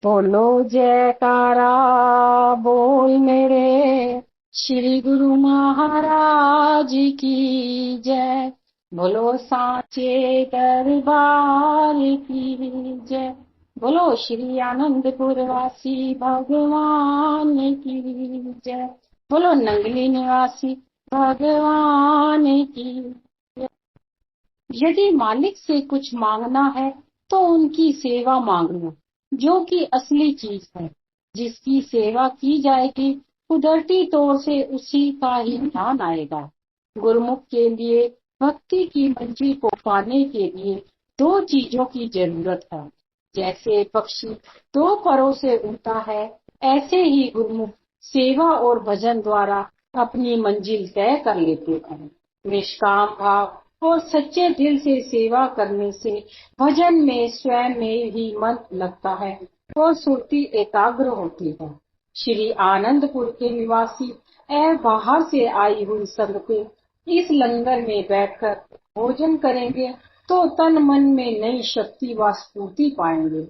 बोलो जयकारा बोल मेरे श्री गुरु महाराज की जय। बोलो सांचे दरबार की जय। बोलो श्री आनंदपुर वासी भगवान की जय। बोलो नंगली निवासी भगवान की जय। यदि मालिक से कुछ मांगना है तो उनकी सेवा मांग लो, जो कि असली चीज है। जिसकी सेवा की जाएगी कुदरती तौर से उसी का ही ध्यान आएगा। गुरुमुख के लिए भक्ति की मंजिल को पाने के लिए दो चीजों की जरूरत है। जैसे पक्षी दो परों से उड़ता है, ऐसे ही गुरुमुख सेवा और भजन द्वारा अपनी मंजिल तय कर लेते हैं। निष्काम भाव और सच्चे दिल से सेवा करने से भजन में स्वयं में ही मन लगता है और सुरती एकाग्र होती है। श्री आनंदपुर के निवासी एवं बाहर से आई हुई संगतें इस लंगर में बैठकर भोजन करेंगे तो तन मन में नई शक्ति व स्फूर्ति पाएंगे।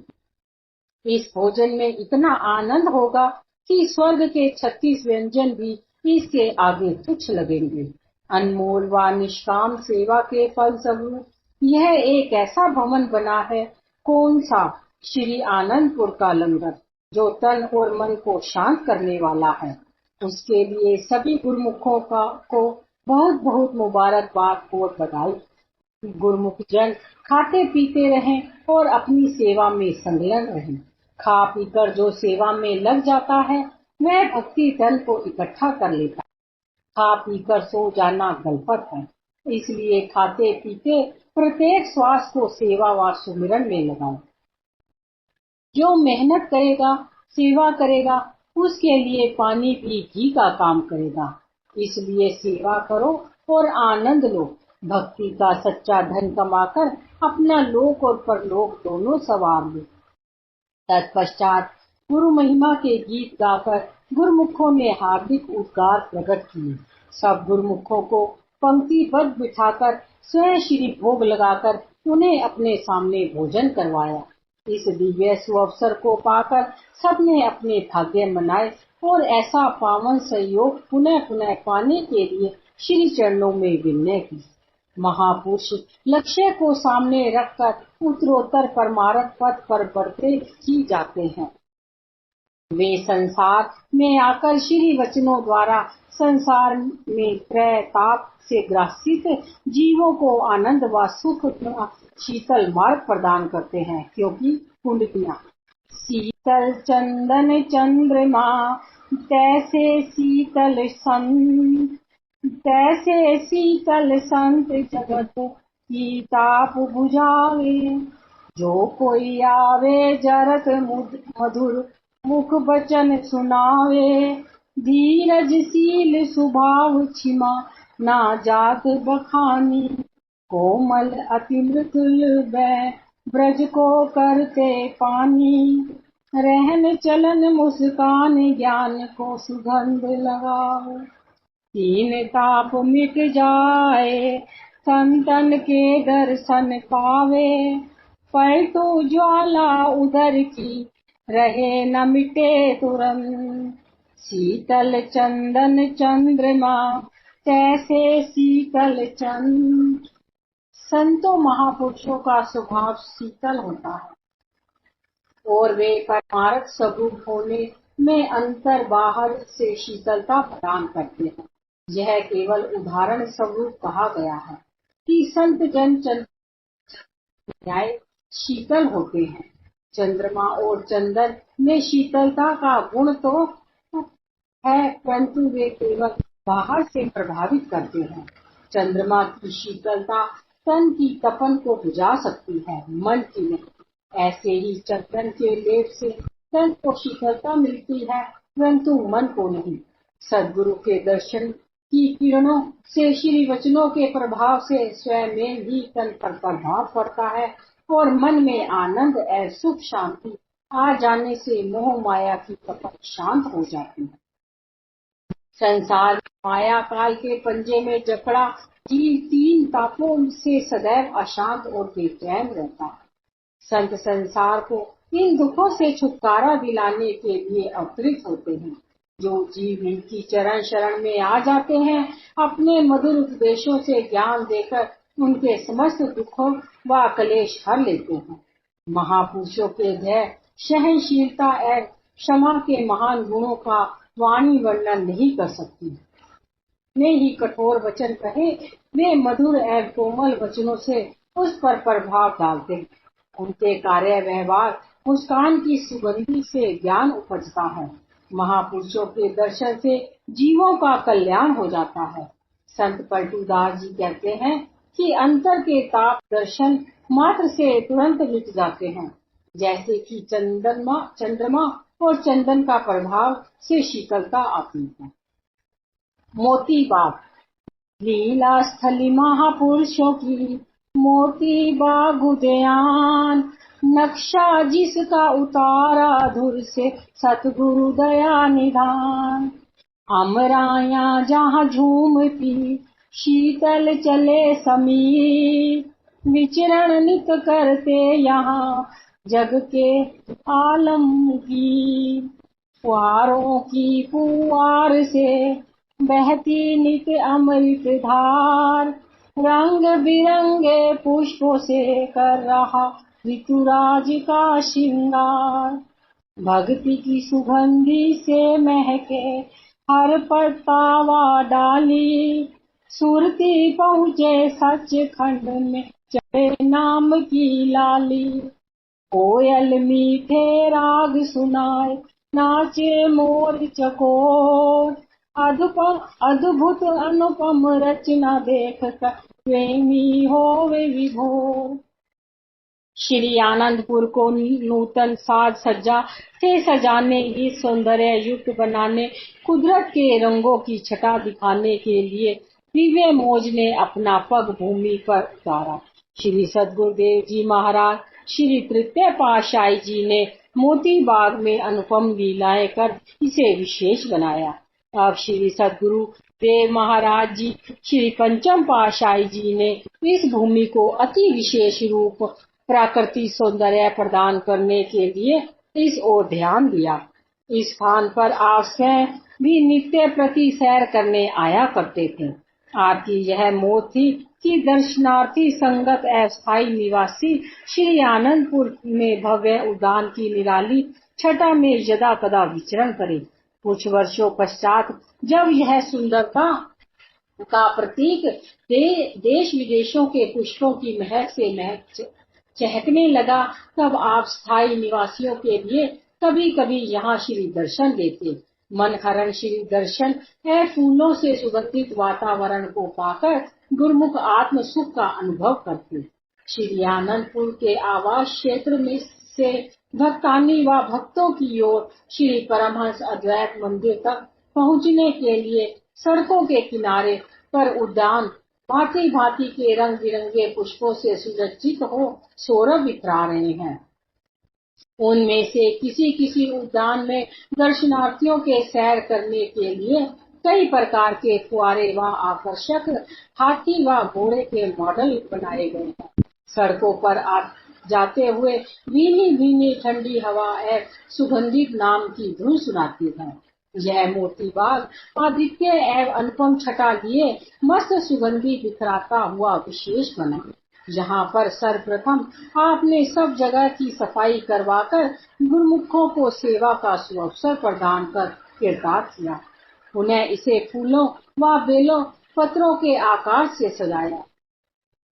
इस भोजन में इतना आनंद होगा कि स्वर्ग के 36 व्यंजन भी इसके आगे तुच्छ लगेंगे। अनमोल व निष्काम सेवा के फलस्वरूप यह एक ऐसा भवन बना है। कौन सा? श्री आनंदपुर का लंगर, जो तन और मन को शांत करने वाला है। उसके लिए सभी गुरुमुखों को बहुत बहुत मुबारकबाद और बधाई। गुरुमुख जन खाते पीते रहें और अपनी सेवा में संलग्न रहें। खा पीकर जो सेवा में लग जाता है वह भक्ति धन को इकट्ठा कर लेता है। खा पीकर सो जाना गलफत है। इसलिए खाते पीते प्रत्येक श्वास को सेवा व सुमिरन में लगाओ। जो मेहनत करेगा, सेवा करेगा, उसके लिए पानी भी घी का काम करेगा। इसलिए सेवा करो और आनंद लो। भक्ति का सच्चा धन कमाकर अपना लोक और परलोक दोनों संवार लो। तत्पश्चात गुरु महिमा के गीत गाकर गुरुमुखों ने हार्दिक उद्गार प्रकट किए। सब गुरुमुखों को पंक्तिबद्ध बिठाकर स्वयं श्री भोग लगाकर उन्हें अपने सामने भोजन करवाया। इस दिव्य सुअवसर को पाकर सबने अपने भाग्य मनाए और ऐसा पावन सहयोग पुनः पुनः पाने के लिए श्री चरणों में विनय की। महापुरुष लक्ष्य को सामने रखकर उत्तरोत्तर परमार्थ पथ पर बढ़ते ही जाते हैं। वे संसार में आकर श्री वचनों द्वारा संसार में त्रय ताप से ग्रसित जीवों को आनंद व सुख का शीतल मार्ग प्रदान करते हैं। क्योंकि कुंडलियां शीतल चंदन चंद्रमा तैसे शीतल संत जगत की ताप बुझावे। जो कोई आवे जरत मधुर मुख वचन सुनावे। धीरजशील स्वभाव क्षमा ना जात बखानी। कोमल अति मृदुल ब्रज को करते पानी। रहन चलन मुस्कान ज्ञान को सुगंध लगाओ। तीन ताप मिट जाए संतन के दर्शन पावे। पलटू ज्वाला उदर की रहे न मिटे तुरंत। शीतल चंदन चंद्रमा तैसे शीतल चंद्र। संतों महापुरुषों का स्वभाव शीतल होता है और वे परमार्थ स्वरूप होने में अंतर बाहर से शीतलता प्रदान करते हैं। यह केवल उदाहरण स्वरूप कहा गया है कि संत जन न्याय शीतल होते हैं। चंद्रमा और चंदन में शीतलता का गुण तो है, परंतु वे केवल बाहर से प्रभावित करते हैं। चंद्रमा की शीतलता तन की तपन को बुझा सकती है, मन की नहीं। ऐसे ही चंदन के लेप से तन को शीतलता मिलती है, परंतु मन को नहीं। सद्गुरु के दर्शन की किरणों से श्री वचनों के प्रभाव से स्वयं में ही तन पर प्रभाव पड़ता है और मन में आनंद एवं सुख शांति आ जाने से मोह माया की तपन शांत हो जाती है। संसार माया काल के पंजे में जकड़ा जीव तीन तापों से सदैव अशांत और बेचैन रहता है। संत संसार को इन दुखों से छुटकारा दिलाने के लिए अवतरित होते हैं। जो जीव इनकी चरण शरण में आ जाते हैं, अपने मधुर उपदेशों से ज्ञान देकर उनके समस्त दुखों व क्लेश हर लेते हैं। महापुरुषों के धैर्य, सहनशीलता एवं क्षमा के महान गुणों का वाणी वर्णन नहीं कर सकती। ने ही कठोर वचन कहे, वे मधुर एवं कोमल वचनों से उस पर प्रभाव डालते हैं। उनके कार्य व्यवहार मुस्कान की सुगंधी से ज्ञान उपजता है। महापुरुषों के दर्शन से जीवों का कल्याण हो जाता है। संत पलटूदास जी कहते हैं कि अंतर के ताप दर्शन मात्र से तुरंत मिट जाते हैं, जैसे कि चंद्रमा और चंदन का प्रभाव से शीतलता आती है। मोती बाग। लीला स्थली महापुरुषों की मोती बाग उद्यान, नक्शा जिसका उतारा धुर से सतगुरु दया निधान। अमराया जहाँ झूमती शीतल चले समीर, विचरण नित करते यहाँ जग के आलमगीर। फुहारों की फुहार से बहती नित अमृत धार, रंग बिरंगे पुष्पों से कर रहा ऋतुराज का श्रृंगार। भक्ति की सुगंधी से महके हर पत्ता व डाली, सुरती पहुँचे सच खंड में चढ़े नाम की लाली। कोयल मीठे राग सुनाए नाचे मोर चकोर, अद्भुत अनुपम रचना देख कर प्रेमी होवे विभोर। श्री आनंदपुर को नूतन साज सज्जा से सजाने, इस सौंदर्य युक्त बनाने, कुदरत के रंगों की छटा दिखाने के लिए दिव्य मौज ने अपना पग भूमि पर उतारा। श्री सद्गुरुदेव जी महाराज श्री तृतीय पातशाही जी ने मोती बाग में अनुपम लीलाएं कर इसे विशेष बनाया। अब श्री सद्गुरु देव महाराज जी श्री पंचम पातशाही जी ने इस भूमि को अति विशेष रूप प्राकृतिक सौंदर्य प्रदान करने के लिए इस ओर ध्यान दिया। इस स्थान पर आप स्वयं भी नित्य प्रति सैर करने आया करते थे। आपकी यह मोह थी कि दर्शनार्थी संगत अस्थायी निवासी श्री आनंदपुर में भव्य उद्यान की निराली छटा में यदा कदा विचरण करे। कुछ वर्षों पश्चात जब यह सुंदरता का प्रतीक देश विदेशों के पुष्पों की महक से चहकने लगा, तब आप स्थायी निवासियों के लिए कभी कभी यहाँ श्री दर्शन देते। मन हरण श्री दर्शन है फूलों से सुगंधित वातावरण को पाकर गुरुमुख आत्म सुख का अनुभव करते। श्री आनंदपुर के आवास क्षेत्र में से भक्तानी व भक्तों की ओर श्री परमहंस अद्वैत मंदिर तक पहुँचने के लिए सड़कों के किनारे पर उद्यान भांति भांति के रंग बिरंगे पुष्पों से सुसज्जित हो सौरभ बिखरा रहे हैं। उनमें से किसी किसी उद्यान में दर्शनार्थियों के सैर करने के लिए कई प्रकार के फुआरे व आकर्षक हाथी व घोड़े के मॉडल बनाए गए हैं। सड़कों पर जाते हुए भीनी भीनी ठंडी हवा एक सुगंधित नाम की धुन सुनाती है। यह मोती बाग आदित्य एवं अनुपम छटा लिए मस्त सुगंधी बिखराता हुआ विशेष बना। यहाँ पर सर्वप्रथम आपने सब जगह की सफाई करवाकर गुरुमुखों को सेवा का सुअवसर प्रदान कर कृतार्थ किया। उन्हें इसे फूलों व बेलों पत्रों के आकार से सजाया।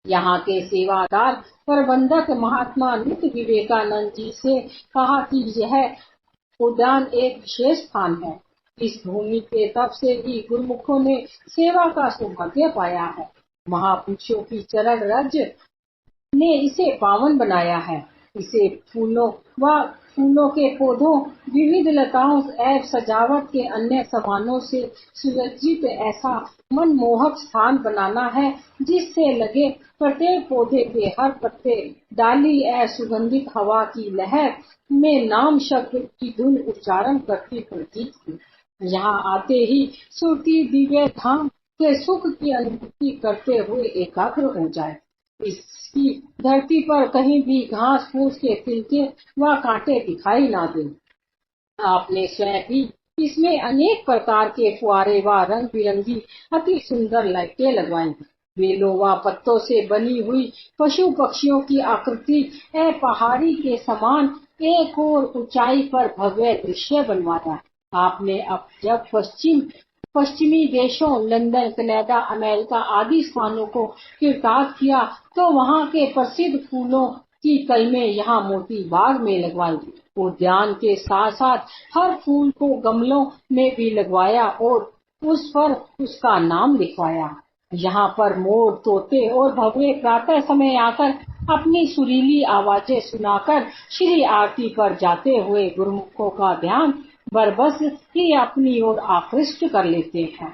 यहाँ के सेवादार प्रबंधक महात्मा नित्य विवेकानंद जी से कहा कि यह उद्यान एक विशेष स्थान है। इस भूमि के तप से ही गुरुमुखों ने सेवा का सौभाग्य पाया है। महापुरुषों की चरण रज ने इसे पावन बनाया है। इसे फूलों के पौधों, विविध लताओं एवं सजावट के अन्य सामानों से सुसज्जित ऐसा मनमोहक स्थान बनाना है, जिससे लगे प्रत्येक पौधे के हर पत्ते, डाली एवं सुगंधित हवा की लहर में नाम शब्द की धुन उच्चारण करती प्रतीत हो। यहाँ आते ही सुरती दिव्य धाम के सुख की अनुभूति करते हुए एकाग्र हो जाए। इसकी धरती पर कहीं भी घास फूस के तिलके व कांटे दिखाई ना दे। आपने स्वयं भी इसमें अनेक प्रकार के फुआरे व रंग बिरंगी अति सुंदर लाइटें लगवाई। बेलों व पत्तों से बनी हुई पशु पक्षियों की आकृति पहाड़ी के समान एक और ऊंचाई पर भव्य दृश्य बनवाया। आपने अब जब पश्चिमी देशों लंदन, कनाडा, अमेरिका आदि स्थानों को तीर्थाटन किया तो वहाँ के प्रसिद्ध फूलों की कलमें यहाँ मोती बाग में लगवाई। उद्यान के साथ साथ हर फूल को गमलों में भी लगवाया और उस पर उसका नाम लिखवाया। यहाँ पर मोर, तोते और भंवरे प्रातः समय आकर अपनी सुरीली आवाजें सुनाकर श्री आरती पर जाते हुए गुरुमुखों का ध्यान बरबस ही अपनी ओर आकृष्ट कर लेते हैं।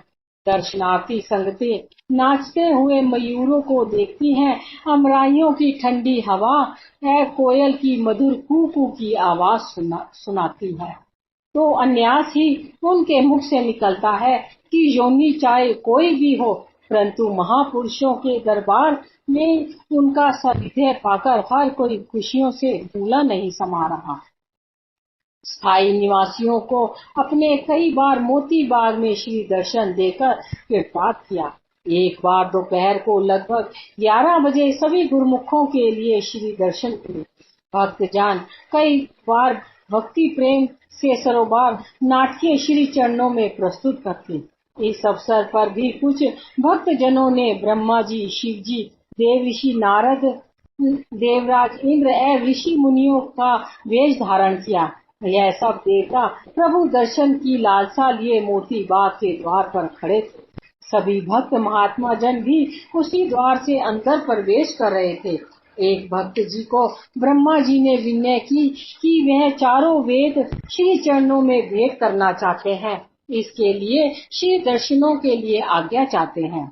दर्शनार्थी संगतें नाचते हुए मयूरों को देखती हैं। अमराइयों की ठंडी हवा कोयल की मधुर कू कू की आवाज सुनाती है तो अन्यास ही उनके मुख से निकलता है कि योनि चाहे कोई भी हो, परंतु महापुरुषों के दरबार में उनका सानिध्य पाकर हर कोई खुशियों से फूला नहीं समा रहा। स्थायी निवासियों को अपने कई बार मोती बाग में श्री दर्शन देकर कृपात किया। एक बार दोपहर को लगभग 11 बजे सभी गुरुमुखों के लिए श्री दर्शन हुए। भक्तजन कई बार भक्ति प्रेम से सरोबार नाट्य श्री चरणों में प्रस्तुत करते। इस अवसर पर भी कुछ भक्तजनों ने ब्रह्मा जी, शिव जी, देव ऋषि नारद, देवराज इंद्र एवं ऋषि मुनियों का वेश धारण किया। यह सब देवता प्रभु दर्शन की लालसा लिए मोती बाग के द्वार पर खड़े थे। सभी भक्त महात्मा जन भी उसी द्वार से अंदर प्रवेश कर रहे थे। एक भक्त जी को ब्रह्मा जी ने विनय की कि वह चारों वेद श्री चरणों में भेंट करना चाहते हैं, इसके लिए श्री दर्शनों के लिए आज्ञा चाहते हैं।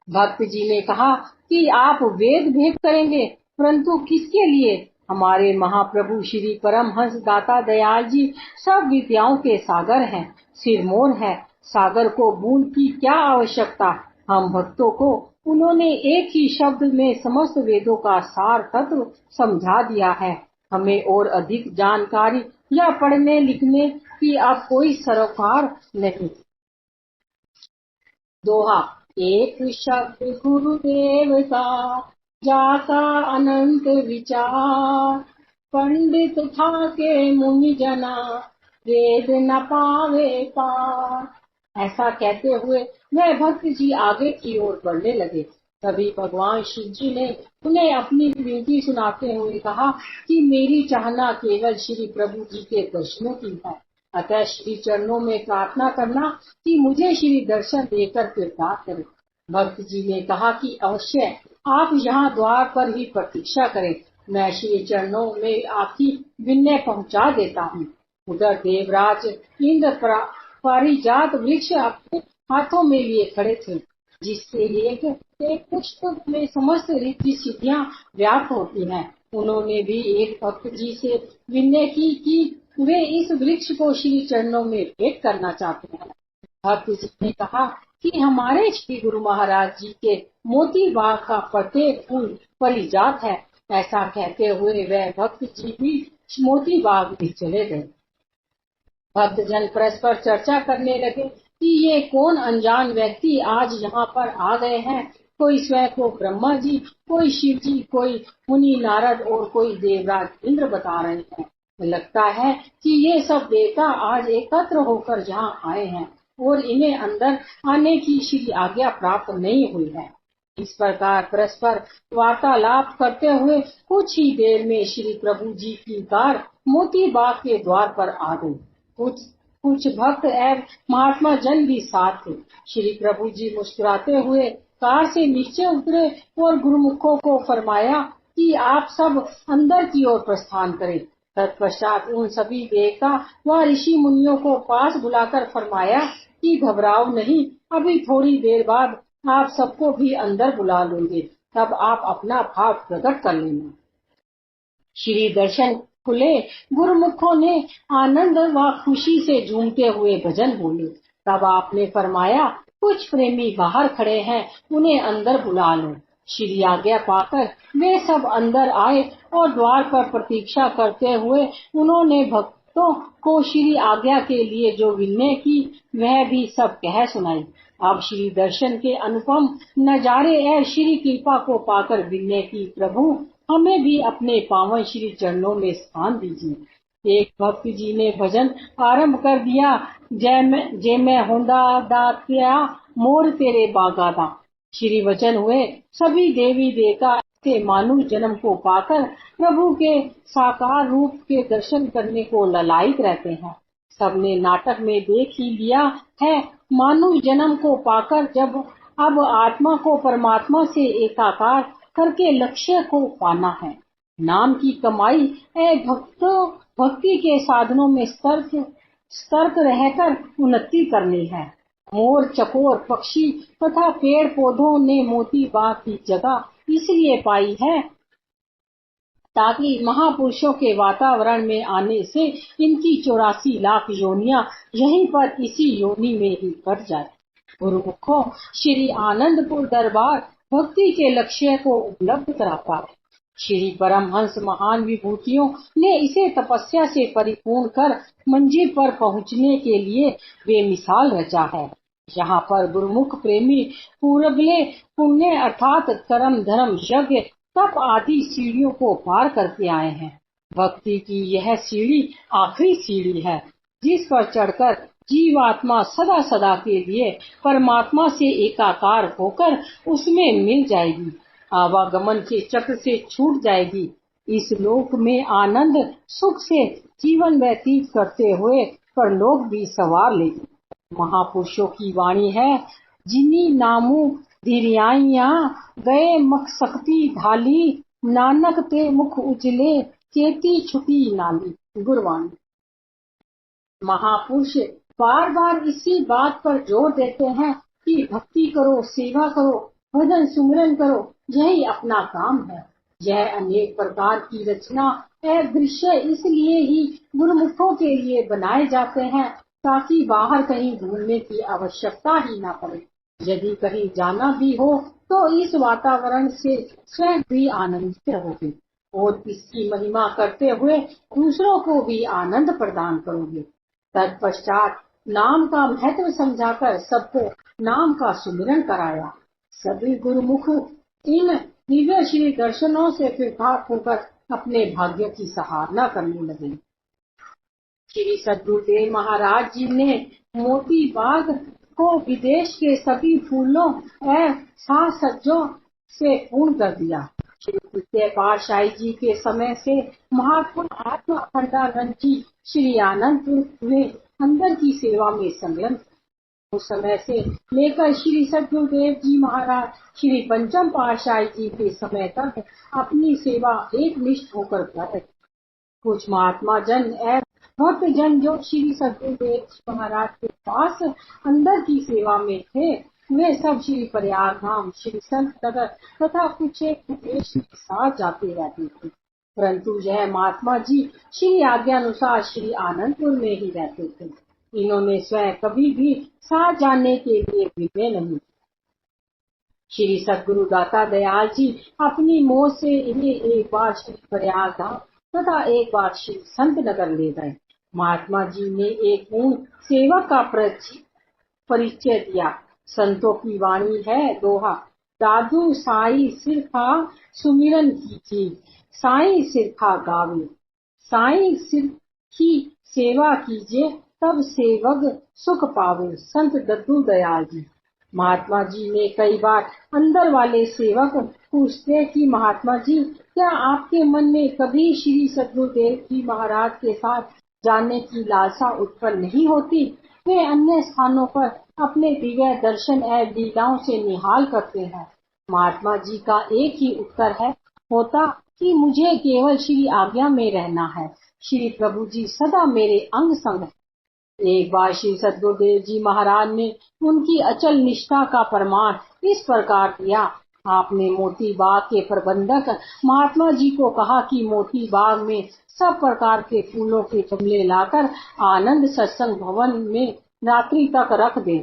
भक्त जी ने कहा कि आप वेद भेंट करेंगे, परंतु किसके लिए? हमारे महाप्रभु श्री परमहंस दाता दयाल जी सब विद्याओं के सागर हैं, सिरमौर है। सागर को बूंद की क्या आवश्यकता? हम भक्तों को उन्होंने एक ही शब्द में समस्त वेदों का सार तत्व समझा दिया है। हमें और अधिक जानकारी या पढ़ने लिखने की अब कोई सरोकार नहीं। दोहा। एक शब्द गुरुदेव का जाका अनंत विचार, पंडित था के मुनि जना वेद न पावे पार। ऐसा कहते हुए वह भक्त जी आगे की ओर बढ़ने लगे। तभी भगवान शिव जी ने उन्हें अपनी विनती सुनाते हुए कहा कि मेरी चाहना केवल श्री प्रभु जी के दर्शनों की है, अतः श्री चरणों में प्रार्थना करना कि मुझे श्री दर्शन देकर कृपात करें। भक्त जी ने कहा कि अवश्य आप यहाँ द्वार पर ही प्रतीक्षा करें, मैं श्री चरणों में आपकी विनय पहुँचा देता हूँ। उधर देवराज इंद्र पारिजात वृक्ष अपने हाथों में लिए खड़े थे, जिससे एक पुष्प में समस्त रिद्धि सिद्धियां व्याप्त होती हैं। उन्होंने भी एक भक्त जी से विनय की कि वे इस वृक्ष को श्री चरणों में भेंट करना चाहते हैं। भक्त जी ने कहा कि हमारे श्री गुरु महाराज जी के मोती बाग का प्रत्येक फूल परिजात है। ऐसा कहते हुए वह भक्त जी भी मोती बाग में चले गए। भक्तजन परस्पर चर्चा करने लगे कि ये कौन अनजान व्यक्ति आज यहाँ पर आ गए हैं। कोई स्वयं को ब्रह्मा जी, कोई शिव जी, कोई मुनि नारद और कोई देवराज इंद्र बता रहे हैं। लगता है कि ये सब देवता आज एकत्र होकर यहाँ आए हैं और इन्हें अंदर आने की श्री आज्ञा प्राप्त नहीं हुई है। इस प्रकार परस्पर वार्तालाप करते हुए कुछ ही देर में श्री प्रभु जी की कार मोती बाग के द्वार पर आ गई। कुछ भक्त एवं महात्मा जन भी साथ थे। श्री प्रभु जी मुस्कुराते हुए कार से नीचे उतरे और गुरुमुखों को फरमाया कि आप सब अंदर की ओर प्रस्थान करें। तत्पश्चात उन सभी देवता व ऋषि मुनियों को पास बुलाकर फरमाया कि घबराओ नहीं, अभी थोड़ी देर बाद आप सबको भी अंदर बुला लूंगे, तब आप अपना भाव प्रकट कर लेना। श्री दर्शन खुले। गुरुमुखों ने आनंद व खुशी से झूमते हुए भजन बोले। तब आपने फरमाया कुछ प्रेमी बाहर खड़े हैं, उन्हें अंदर बुला लो। श्री आज्ञा पाकर वे सब अंदर आए और द्वार पर प्रतीक्षा करते हुए उन्होंने भक्तों को श्री आज्ञा के लिए जो विनय की वह भी सब कह सुनाई। अब श्री दर्शन के अनुपम नजारे और श्री कृपा को पाकर विनय की, प्रभु हमें भी अपने पावन श्री चरणों में स्थान दीजिए। एक भक्त जी ने भजन आरंभ कर दिया, जय मैं होंदा दात्या मोर तेरे बागादा। श्री वचन हुए सभी देवी देवता ऐसे मानुष जन्म को पाकर प्रभु के साकार रूप के दर्शन करने को ललायित रहते हैं। सबने नाटक में देख ही लिया है, मानुष जन्म को पाकर जब अब आत्मा को परमात्मा से एकाकार करके लक्ष्य को पाना है। नाम की कमाई भक्ति के साधनों में सतर्क रहकर उन्नति करनी है। मोर, चकोर, पक्षी तथा पेड़ पौधों ने मोती बाग की जगह इसलिए पाई है ताकि महापुरुषों के वातावरण में आने से इनकी 84 लाख योनियां यहीं पर इसी योनि में ही कट जाए। गुरुमुखों, श्री आनंदपुर दरबार भक्ति के लक्ष्य को उपलब्ध कराता है। श्री परमहंस महान विभूतियों ने इसे तपस्या से परिपूर्ण कर मंजिल पर पहुंचने के लिए बेमिसाल रचा है। यहाँ पर गुरुमुख प्रेमी पूरबले पुण्य अर्थात कर्म, धर्म, यज्ञ, तप आदि सीढ़ियों को पार करके आए हैं। भक्ति की यह सीढ़ी आखिरी सीढ़ी है, जिस पर चढ़कर जीवात्मा सदा सदा के लिए परमात्मा से एकाकार होकर उसमें मिल जाएगी, आवागमन के चक्र से छूट जाएगी। इस लोक में आनंद सुख से जीवन व्यतीत करते हुए परलोक भी सवार लेगी। महापुरुषों की वाणी है, जिनी नामू धिरियाइया गए मकसकती ढाली, नानक ते मुख उजले चेती छुटी नाली। गुरवाणी। महापुरुष बार बार इसी बात पर जोर देते हैं कि भक्ति करो, सेवा करो, भजन सुमिरन करो, यही अपना काम है। यह अनेक प्रकार की रचना और दृश्य इसलिए ही गुरुमुखों के लिए बनाए जाते हैं ताकि बाहर कहीं ढूंढने की आवश्यकता ही न पड़े। यदि कहीं जाना भी हो तो इस वातावरण से स्वयं भी आनंदित रहोगे और इसकी महिमा करते हुए दूसरों को भी आनंद प्रदान करोगे। तत्पश्चात नाम का महत्व समझाकर सबको नाम का सुमिरन कराया। सभी गुरुमुख इन दिव्य श्री दर्शनों से कृतार्थ होकर अपने भाग्य की सराहना करने लगे। श्री सद्गुरुदेव महाराज जी ने मोती बाग को विदेश के सभी फूलों और साज सज्जों से पूर्ण कर दिया। श्री तृतीय पातशाही जी के समय से महात्मा आत्मा अखंडानंद जी श्री आनंदपुर में अंदर की सेवा में संलग्न। उस समय से लेकर श्री सद्गुरुदेव जी महाराज श्री पंचम पातशाही जी के समय तक अपनी सेवा एकनिष्ठ होकर कर रहे। कुछ महात्मा जन और भक्त जन जो श्री सद्गुरुदेव जी महाराज के पास अंदर की सेवा में थे, वे सब श्री प्रयाग धाम, श्री संत नगर तथा कुछ एक प्रदेश के साथ जाते रहते थे, परंतु यह महात्मा जी श्री आज्ञानुसार श्री आनंदपुर में ही रहते थे। इन्होंने स्वयं कभी भी साथ जाने के लिए विनय नहीं। श्री सद्गुरु दाता दयाल जी अपनी मोह से इन्हें एक बार श्री प्रयाग धाम तथा एक बार श्री संत नगर ले गए। महात्मा जी ने एक पूर्ण सेवक का परिचय दिया। संतों की वाणी है दोहा, दादू साई सिरखा सुमिरन कीजिए, साई सिरखा गावे, साई सिर की सेवा कीजिए, तब सेवक सुख पावे। संत दद्दू दयाल जी। महात्मा जी ने कई बार अंदर वाले सेवक पूछते कि महात्मा जी, क्या आपके मन में कभी श्री सद्गुरुदेव जी महाराज के साथ जानने की लालसा उत्पन्न नहीं होती? वे अन्य स्थानों पर अपने दिव्य दर्शन और लीलाओं से निहाल करते हैं। महात्मा जी का एक ही उत्तर होता कि मुझे केवल श्री आज्ञा में रहना है, श्री प्रभु जी सदा मेरे अंग संग है। एक बार श्री सद्गुरुदेव जी महाराज ने उनकी अचल निष्ठा का प्रमाण इस प्रकार दिया। आपने मोती बाग के प्रबंधक महात्मा जी को कहा कि मोती बाग में सब प्रकार के फूलों के गमले लाकर आनंद सत्संग भवन में रात्रि तक रख दें।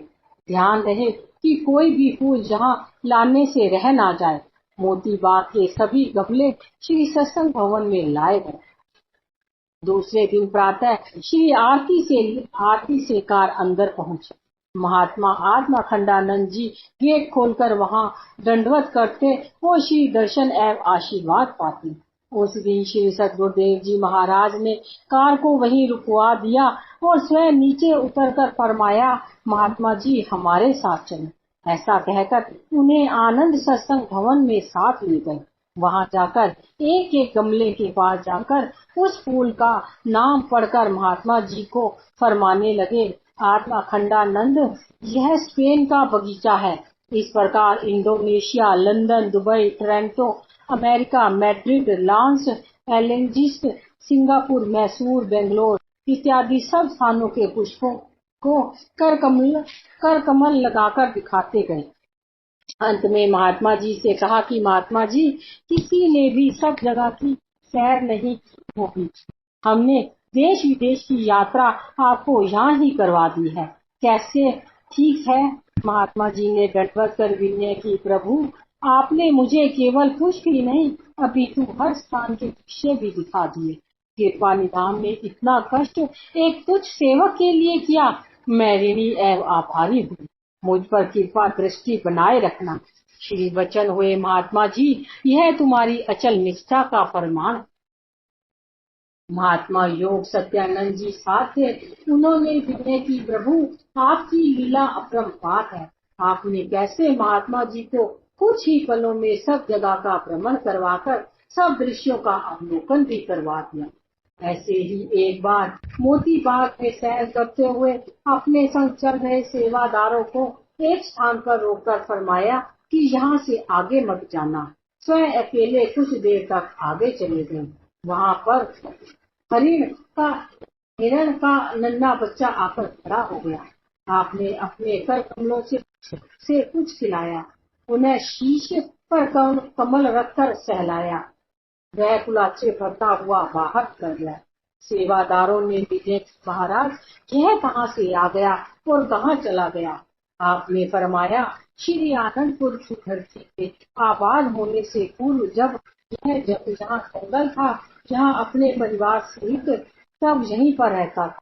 ध्यान रहे कि कोई भी फूल जहाँ लाने से रह ना जाए। मोती बाग के सभी गमले श्री सत्संग भवन में लाए गए। दूसरे दिन प्रातः श्री आरती से कार अंदर पहुंचे। महात्मा आत्माखंडानंद जी गेट खोलकर वहां दंडवत करते और श्री दर्शन एवं आशीर्वाद पाते। उस दिन श्री सद्गुरुदेव जी महाराज ने कार को वहीं रुकवा दिया और स्वयं नीचे उतरकर फरमाया, महात्मा जी हमारे साथ चलें। ऐसा कहकर उन्हें आनंद सत्संग भवन में साथ ले गए। वहां जाकर एक एक गमले के पास जाकर उस फूल का नाम पढ़कर महात्मा जी को फरमाने लगे, आत्माखंडानंद यह स्पेन का बगीचा है। इस प्रकार Indonesia, London, Dubai, Toronto, America, Madrid, Los Angeles, Singapore, Mysore, Bangalore इत्यादि सब स्थानों के पुष्पों को कर कमल लगाकर दिखाते गए। अंत में महात्मा जी से कहा कि महात्मा जी किसी ने भी सब जगह की सैर नहीं की होगी। हमने देश विदेश की यात्रा आपको यहाँ ही करवा दी है, कैसे ठीक है? महात्मा जी ने दंडवत कर विनय की, प्रभु आपने मुझे केवल पुष्प ही नहीं अपितु हर स्थान के दृश्य भी दिखा दिए। कृपा निधान में इतना कष्ट एक तुच्छ सेवक के लिए किया, मैं ऋणी एवं आभारी हूँ। मुझ पर कृपा दृष्टि बनाए रखना। श्री वचन हुए, महात्मा जी यह तुम्हारी अचल निष्ठा का प्रमाण। महात्मा योग सत्यानंद जी साथ थे। उन्होंने विनय की, प्रभु आपकी लीला अपरंपार है। आपने कैसे महात्मा जी को कुछ ही पलों में सब जगह का भ्रमण करवाकर सब दृश्यों का अवलोकन भी करवा दिया। ऐसे ही एक बार मोती बाग में सैर करते हुए अपने संग चल रहे सेवादारों को एक स्थान पर रोककर फरमाया कि यहाँ से आगे मत जाना। स्वयं अकेले कुछ देर तक आगे चले गए। वहाँ पर हिरण का नन्हा बच्चा आकर खड़ा हो गया। आपने अपने कर कमलों से कुछ खिलाया, उन्हें शीश पर कमल रखकर सहलाया। वह कुलाचे भरता हुआ बाहर कर गया। सेवादारों ने विनय, महाराज यह कहाँ से आ गया और कहाँ चला गया? आपने फरमाया, श्री आनंदपुर की धरती पे आबाद होने से पूर्व जब जहाँ जंगल था, जहाँ अपने परिवार सहित सब यहीं पर रहता था,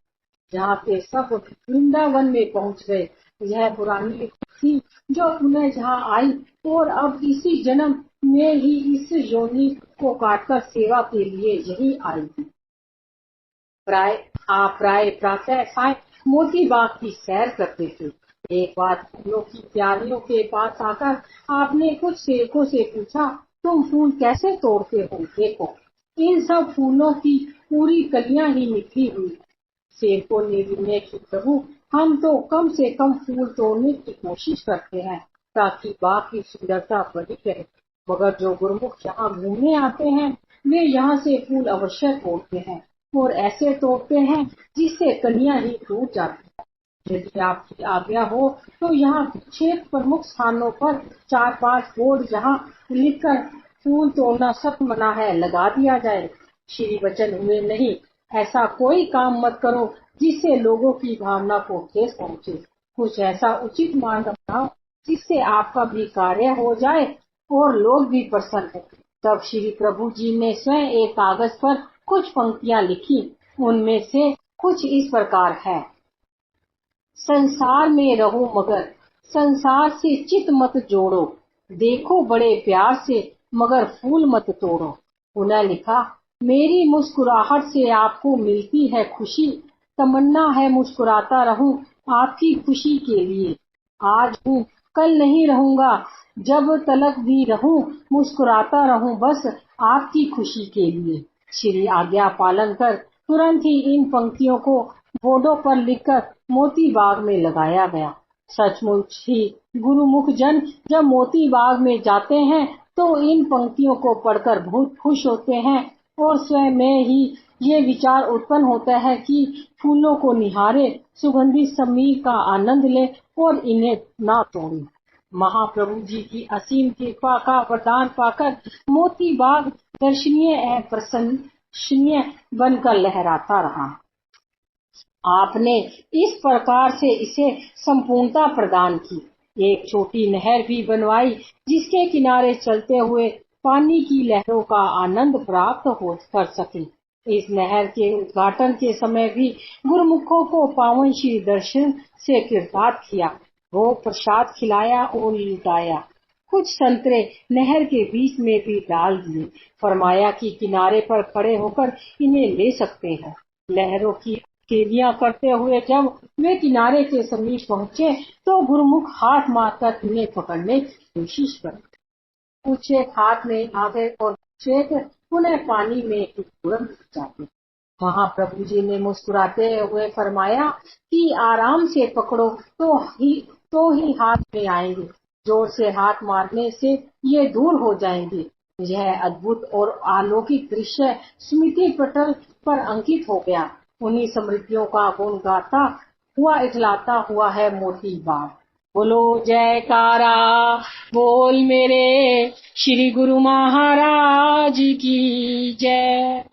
जहाँ पे सब वृंदावन में पहुँच गए। यह पुरानी थी जो उन्हें जहाँ आई और अब इसी जन्म में ही इस योनि को काटकर सेवा के लिए यही आई थी। प्राय प्रातः साय मोती बाग की सैर करते थे। एक बार फूलों की क्यारियों के पास आकर आपने कुछ सेवकों से पूछा, तुम फूल कैसे तोड़ते हो? देखो इन सब फूलों की पूरी कलियां ही निकली हुई। सेवकों ने विनय की, प्रभु हम तो कम से कम फूल तोड़ने की कोशिश करते हैं ताकि बाग की सुंदरता बनी रहे, मगर जो गुरुमुख यहाँ घूमने आते हैं वे यहाँ से फूल अवश्य तोड़ते हैं और ऐसे तोड़ते हैं जिससे कलियां ही टूट जाती है। यदि आपकी आज्ञा हो तो यहाँ 6 प्रमुख स्थानों पर 4-5 बोर्ड जहाँ लिखकर फूल तोड़ना सख्त मना है लगा दिया जाए। श्री वचन हुए, नहीं, ऐसा कोई काम मत करो जिससे लोगों की भावना को ठेस पहुँचे। कुछ ऐसा उचित मार्ग अपनाओ जिससे आपका भी कार्य हो जाए और लोग भी प्रसन्न हो। तब श्री प्रभु जी ने स्वयं एक कागज पर कुछ पंक्तियां लिखी। उनमें से कुछ इस प्रकार है, संसार में रहो मगर संसार से चित मत जोड़ो, देखो बड़े प्यार से मगर फूल मत तोड़ो। उन्हें लिखा, मेरी मुस्कुराहट से आपको मिलती है खुशी, तमन्ना है मुस्कुराता रहूं आपकी खुशी के लिए। आज हूँ कल नहीं रहूंगा, जब तलक भी रहूं मुस्कुराता रहूं बस आपकी खुशी के लिए। श्री आज्ञा पालन कर तुरंत ही इन पंक्तियों को बोर्डों पर लिखकर मोती बाग में लगाया गया। सचमुच ही गुरुमुख जन जब मोती बाग में जाते हैं तो इन पंक्तियों को पढ़कर बहुत खुश होते हैं और स्वयं में ही ये विचार उत्पन्न होता है कि फूलों को निहारे, सुगंधित समीर का आनंद ले और इन्हें ना तोड़े। महाप्रभु जी की असीम कृपा का वरदान पाकर मोती बाग दर्शनीय एवं प्रशंसनीय बनकर लहराता रहा। आपने इस प्रकार से इसे संपूर्णता प्रदान की। एक छोटी नहर भी बनवाई जिसके किनारे चलते हुए पानी की लहरों का आनंद प्राप्त हो कर सके। इस नहर के उद्घाटन के समय भी गुरुमुखों को पावन श्री दर्शन से कृतार्थ किया। वो प्रसाद खिलाया और लुटाया। कुछ संतरे नहर के बीच में भी डाल दिए। फरमाया कि किनारे पर खड़े होकर इन्हें ले सकते हैं। लहरों की केलियां करते हुए जब वे किनारे के समीप पहुंचे तो गुरुमुख हाथ मारकर इन्हें पकड़ने की कोशिश कर कुछ एक हाथ में आ गए और कुछ पुनः पानी में तुरंत जाते। महाप्रभु जी ने मुस्कुराते हुए फरमाया कि आराम से पकड़ो तो ही हाथ में आएंगे। जोर से हाथ मारने से ये दूर हो जाएंगे। यह अद्भुत और अलौकिक दृश्य स्मृति पटल पर अंकित हो गया। उन्हीं समृद्धियों का गुण गाता हुआ इठलाता हुआ है मोती बाग। बोलो जयकारा बोल मेरे श्री गुरु महाराज की जय।